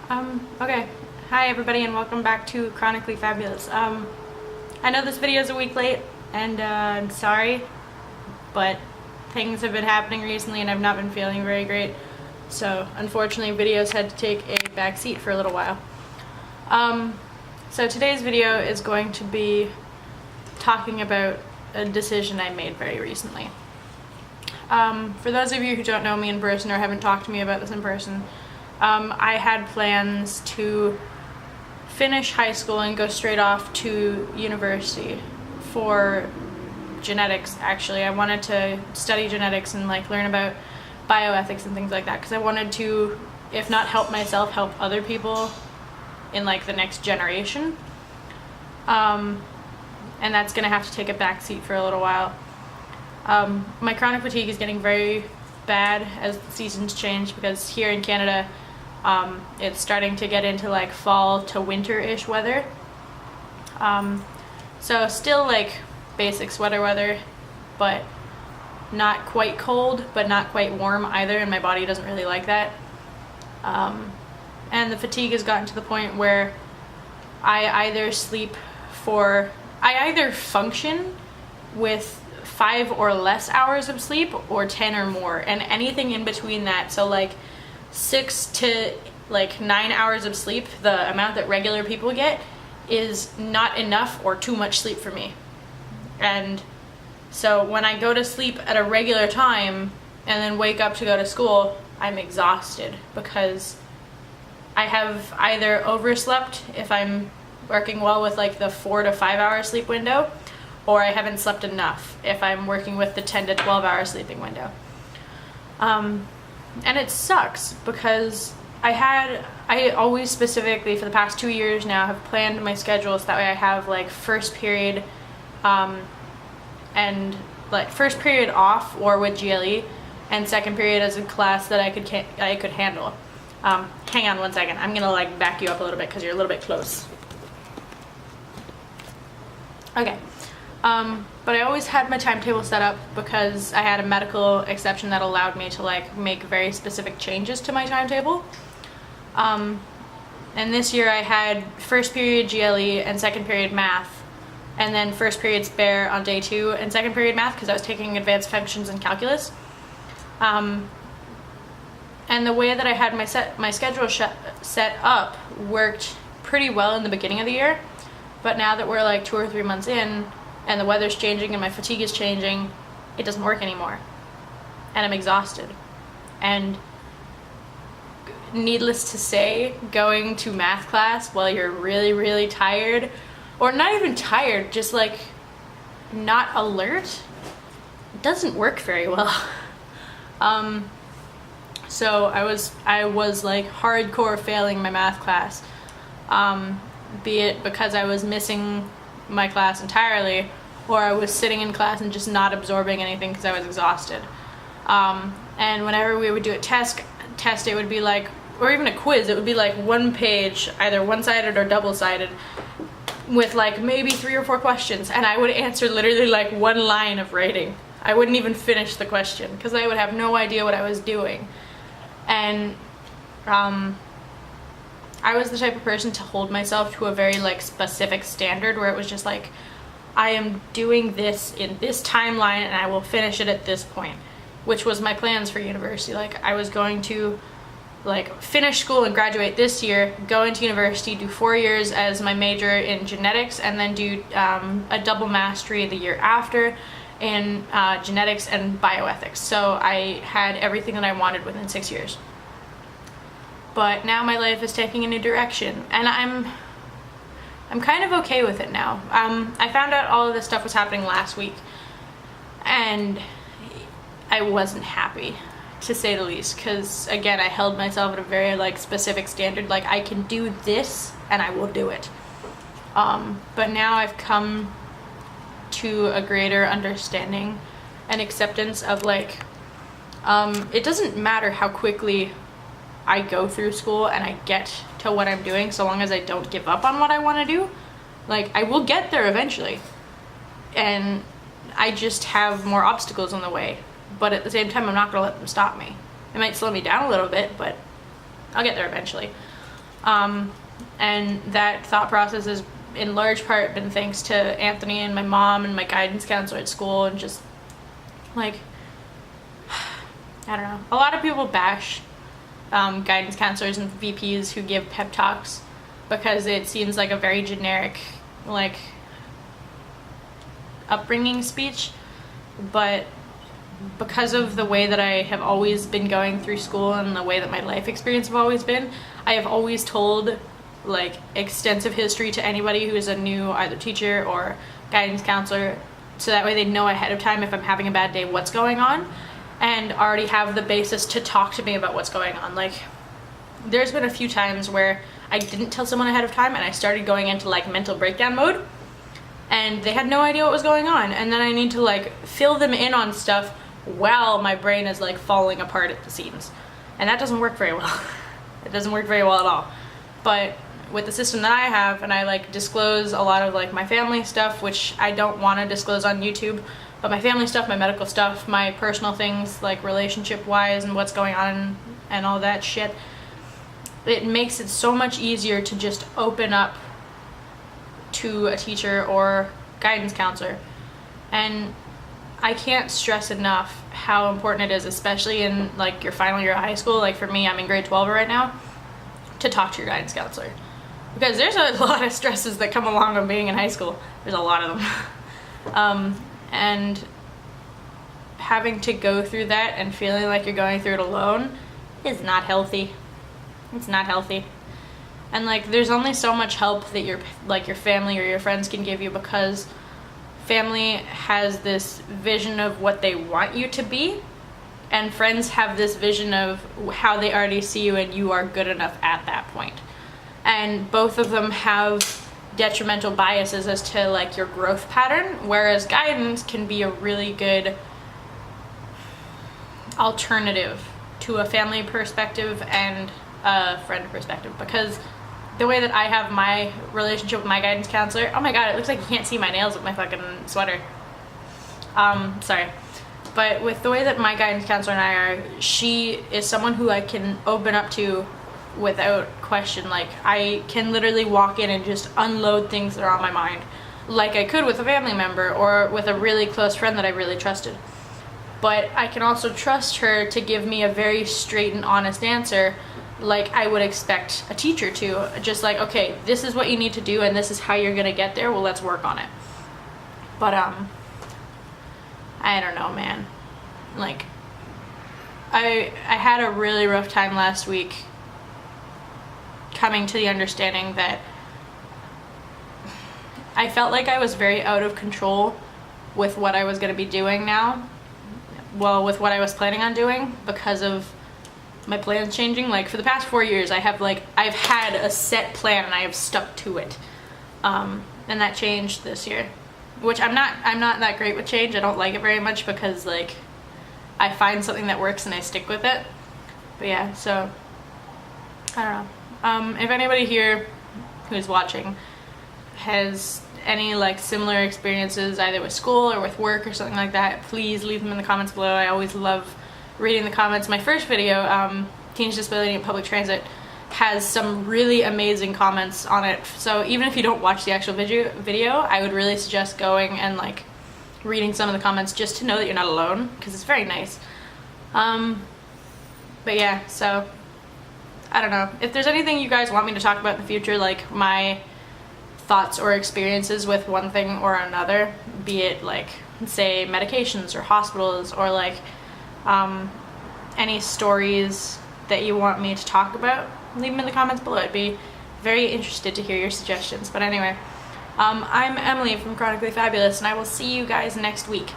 Okay. Hi everybody and welcome back to Chronically Fabulous. I know this video is a week late and I'm sorry, but things have been happening recently and I've not been feeling very great. So unfortunately videos had to take a back seat for a little while. So today's video is going to be talking about a decision I made very recently. For those of you who don't know me in person or haven't talked to me about this in person, I had plans to finish high school and go straight off to university for genetics. Actually, I wanted to study genetics and like learn about bioethics and things like that because I wanted to, if not help myself, help other people in like the next generation. And that's gonna have to take a back seat for a little while. My chronic fatigue is getting very bad as the seasons change because here in Canada it's starting to get into like fall to winter-ish weather. So still like basic sweater weather, but not quite cold, but not quite warm either, and my body doesn't really like that. And the fatigue has gotten to the point where I either function with 5 or less hours of sleep or 10 or more, and anything in between that. So like 6 to like 9 hours of sleep, the amount that regular people get, is not enough or too much sleep for me. And so when I go to sleep at a regular time and then wake up to go to school, I'm exhausted because I have either overslept if I'm working well with like the 4 to 5 hour sleep window, or I haven't slept enough if I'm working with the 10 to 12 hour sleeping window. And it sucks because I always specifically for the past 2 years now have planned my schedule so that way I have like first period and like first period off or with GLE and second period as a class that I could handle. Hang on one second, I'm gonna like back you up a little bit because you're a little bit close. Okay. But I always had my timetable set up because I had a medical exception that allowed me to like make very specific changes to my timetable. And this year I had first period GLE and second period math, and then first period spare on day 2 and second period math because I was taking advanced functions and calculus. And the way that I had my schedule set up worked pretty well in the beginning of the year, but now that we're like 2 or 3 months in and the weather's changing and my fatigue is changing, it doesn't work anymore. And I'm exhausted. And needless to say, going to math class while you're really, really tired, or not even tired, just like not alert, doesn't work very well. So I was like hardcore failing my math class, be it because I was missing my class entirely, or I was sitting in class and just not absorbing anything because I was exhausted. And whenever we would do a test, it would be like, or even a quiz, it would be like 1 page, either one-sided or double-sided, with like maybe 3 or 4 questions, and I would answer literally like 1 line of writing. I wouldn't even finish the question because I would have no idea what I was doing. And I was the type of person to hold myself to a very like specific standard where it was just like, I am doing this in this timeline and I will finish it at this point, which was my plans for university. Like I was going to like finish school and graduate this year, go into university, do 4 years as my major in genetics, and then do a double mastery the year after in genetics and bioethics. So I had everything that I wanted within 6 years. But now my life is taking a new direction, and I'm kind of okay with it now. I found out all of this stuff was happening last week, and I wasn't happy, to say the least, because again, I held myself at a very like specific standard, like I can do this and I will do it. But now I've come to a greater understanding and acceptance of like, it doesn't matter how quickly I go through school and I get to what I'm doing, so long as I don't give up on what I want to do. Like I will get there eventually, and I just have more obstacles in the way, but at the same time I'm not going to let them stop me. It might slow me down a little bit, but I'll get there eventually. And that thought process has in large part been thanks to Anthony and my mom and my guidance counselor at school, and just like, I don't know. A lot of people bash guidance counselors and VPs who give pep talks because it seems like a very generic, like, upbringing speech. But because of the way that I have always been going through school and the way that my life experience have always been, I have always told like extensive history to anybody who is a new either teacher or guidance counselor, so that way they know ahead of time if I'm having a bad day what's going on, and already have the basis to talk to me about what's going on. Like, there's been a few times where I didn't tell someone ahead of time and I started going into like mental breakdown mode, and they had no idea what was going on, and then I need to like fill them in on stuff while my brain is like falling apart at the seams, and that doesn't work very well. It doesn't work very well at all. But with the system that I have, and I like disclose a lot of like my family stuff, which I don't want to disclose on YouTube, but my family stuff, my medical stuff, my personal things like relationship wise and what's going on and all that shit, it makes it so much easier to just open up to a teacher or guidance counselor. And I can't stress enough how important it is, especially in like your final year of high school. Like for me, I'm in grade 12 right now, to talk to your guidance counselor, because there's a lot of stresses that come along with being in high school. There's a lot of them. And having to go through that and feeling like you're going through it alone is not healthy. It's not healthy. And like, there's only so much help that your family or your friends can give you, because family has this vision of what they want you to be, and friends have this vision of how they already see you and you are good enough at that point. And both of them have detrimental biases as to like your growth pattern, whereas guidance can be a really good alternative to a family perspective and a friend perspective. Because the way that I have my relationship with my guidance counselor, oh my god, it looks like you can't see my nails with my fucking sweater. Sorry. But with the way that my guidance counselor and I are, she is someone who I can open up to without question. Like, I can literally walk in and just unload things that are on my mind, like I could with a family member or with a really close friend that I really trusted. But I can also trust her to give me a very straight and honest answer, like I would expect a teacher to. Just like, okay, this is what you need to do and this is how you're gonna get there, well, let's work on it. But I don't know, man. Like, I had a really rough time last week coming to the understanding that I felt like I was very out of control with what I was going to be doing now. Well, with what I was planning on doing, because of my plans changing. Like, for the past 4 years, I've had a set plan and I have stuck to it. And that changed this year. Which I'm not that great with change. I don't like it very much, because like I find something that works and I stick with it. But yeah, so I don't know. If anybody here who's watching has any like similar experiences either with school or with work or something like that, please leave them in the comments below. I always love reading the comments. My first video, Teenage Disability in Public Transit, has some really amazing comments on it. So even if you don't watch the actual video, I would really suggest going and like reading some of the comments just to know that you're not alone, because it's very nice. But yeah, so I don't know. If there's anything you guys want me to talk about in the future, like my thoughts or experiences with one thing or another, be it like, say, medications or hospitals, or like any stories that you want me to talk about, leave them in the comments below. I'd be very interested to hear your suggestions. But anyway, I'm Emily from Chronically Fabulous, and I will see you guys next week.